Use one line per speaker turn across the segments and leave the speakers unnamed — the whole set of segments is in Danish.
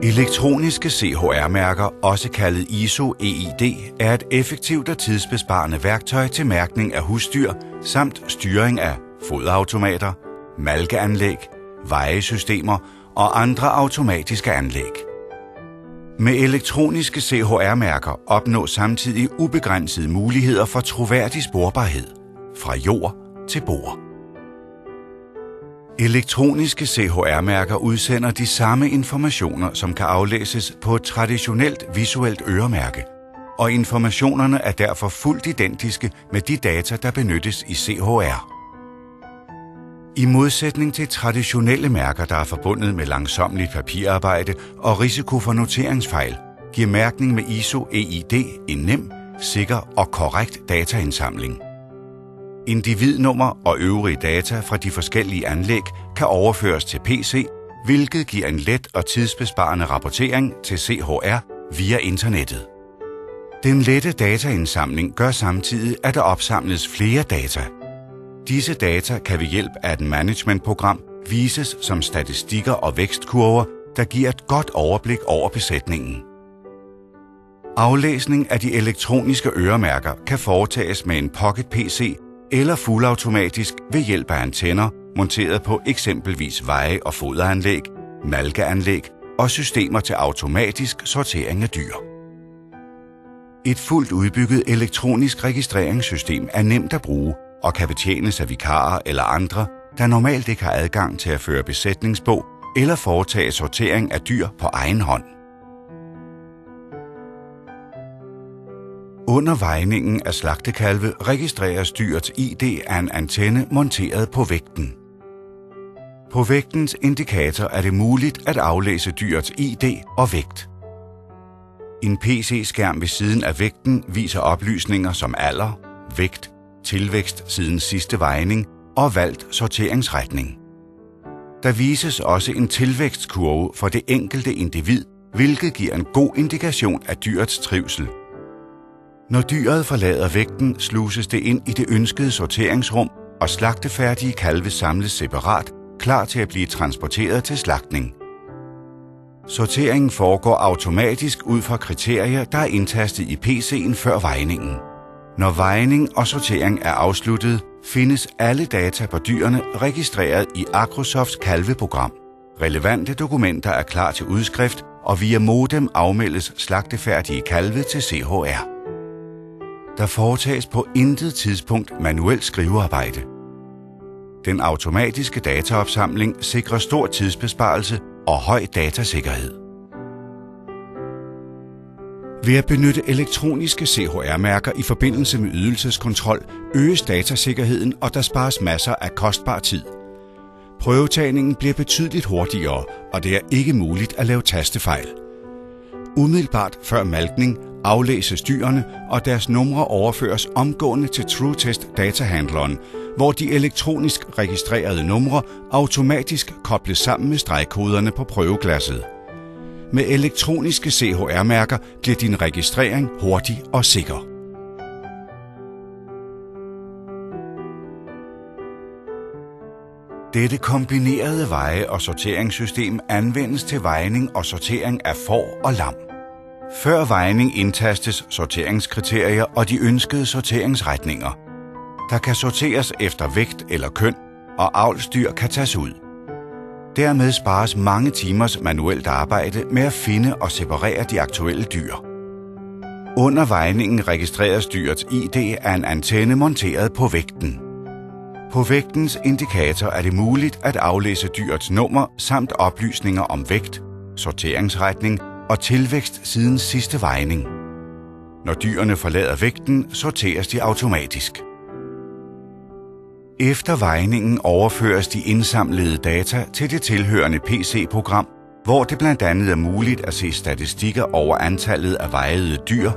Elektroniske CHR-mærker, også kaldet ISO EID, er et effektivt og tidsbesparende værktøj til mærkning af husdyr samt styring af foderautomater, malkeanlæg, vejesystemer og andre automatiske anlæg. Med elektroniske CHR-mærker opnås samtidig ubegrænsede muligheder for troværdig sporbarhed, fra jord til bord. Elektroniske CHR-mærker udsender de samme informationer, som kan aflæses på et traditionelt visuelt øremærke, og informationerne er derfor fuldt identiske med de data, der benyttes i CHR. I modsætning til traditionelle mærker, der er forbundet med langsommeligt papirarbejde og risiko for noteringsfejl, giver mærkning med ISO EID en nem, sikker og korrekt dataindsamling. Individnummer og øvrige data fra de forskellige anlæg kan overføres til PC, hvilket giver en let og tidsbesparende rapportering til CHR via internettet. Den lette dataindsamling gør samtidig, at der opsamles flere data. Disse data kan ved hjælp af et managementprogram vises som statistikker og vækstkurver, der giver et godt overblik over besætningen. Aflæsning af de elektroniske øremærker kan foretages med en Pocket PC eller fuldautomatisk ved hjælp af antenner monteret på eksempelvis veje- og foderanlæg, malkeanlæg og systemer til automatisk sortering af dyr. Et fuldt udbygget elektronisk registreringssystem er nemt at bruge og kan betjenes af vikarer eller andre, der normalt ikke har adgang til at føre besætningsbog eller foretage sortering af dyr på egen hånd. Under vejningen af slagtekalve registreres dyrets ID af en antenne monteret på vægten. På vægtens indikator er det muligt at aflæse dyrets ID og vægt. En PC-skærm ved siden af vægten viser oplysninger som alder, vægt, tilvækst siden sidste vejning og valgt sorteringsretning. Der vises også en tilvækstkurve for det enkelte individ, hvilket giver en god indikation af dyrets trivsel. Når dyret forlader vægten, sluses det ind i det ønskede sorteringsrum, og slagtefærdige kalve samles separat, klar til at blive transporteret til slagtning. Sorteringen foregår automatisk ud fra kriterier, der er indtastet i PC'en før vejningen. Når vejning og sortering er afsluttet, findes alle data på dyrene registreret i Agrosofts kalveprogram. Relevante dokumenter er klar til udskrift, og via modem afmeldes slagtefærdige kalve til CHR. Der foretages på intet tidspunkt manuelt skrivearbejde. Den automatiske dataopsamling sikrer stor tidsbesparelse og høj datasikkerhed. Ved at benytte elektroniske CHR-mærker i forbindelse med ydelseskontrol øges datasikkerheden, og der spares masser af kostbar tid. Prøvetagningen bliver betydeligt hurtigere, og det er ikke muligt at lave tastefejl. Umiddelbart før malkning aflæses dyrene, og deres numre overføres omgående til TrueTest-datahandleren, hvor de elektronisk registrerede numre automatisk kobles sammen med stregkoderne på prøveglasset. Med elektroniske CHR-mærker bliver din registrering hurtig og sikker. Dette kombinerede veje- og sorteringssystem anvendes til vejning og sortering af får og lam. Før vejning indtastes sorteringskriterier og de ønskede sorteringsretninger. Der kan sorteres efter vægt eller køn, og avlsdyr kan tages ud. Dermed spares mange timers manuelt arbejde med at finde og separere de aktuelle dyr. Under vejningen registreres dyrets ID af en antenne monteret på vægten. På vægtens indikator er det muligt at aflæse dyrets nummer samt oplysninger om vægt, sorteringsretning og tilvækst siden sidste vejning. Når dyrene forlader vægten, sorteres de automatisk. Efter vejningen overføres de indsamlede data til det tilhørende PC-program, hvor det blandt andet er muligt at se statistikker over antallet af vejede dyr,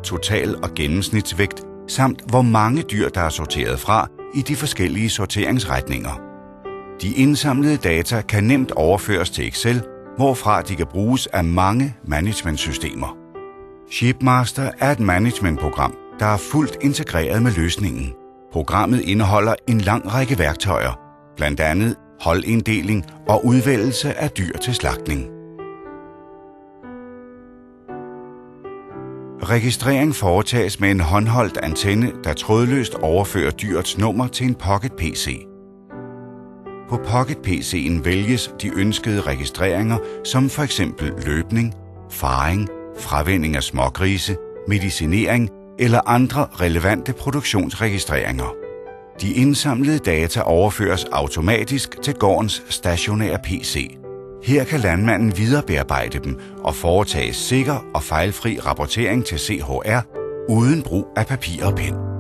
total- og gennemsnitsvægt, samt hvor mange dyr, der er sorteret fra i de forskellige sorteringsretninger. De indsamlede data kan nemt overføres til Excel, hvorfra de kan bruges af mange managementsystemer. Shipmaster er et managementprogram, der er fuldt integreret med løsningen. Programmet indeholder en lang række værktøjer, blandt andet holdinddeling og udvælgelse af dyr til slagtning. Registrering foretages med en håndholdt antenne, der trådløst overfører dyrets nummer til en Pocket-PC. På Pocket-PC'en vælges de ønskede registreringer som f.eks. løbning, faring, fravænning af smågrise, medicinering eller andre relevante produktionsregistreringer. De indsamlede data overføres automatisk til gårdens stationære PC. Her kan landmanden viderebearbejde dem og foretage sikker og fejlfri rapportering til CHR uden brug af papir og pen.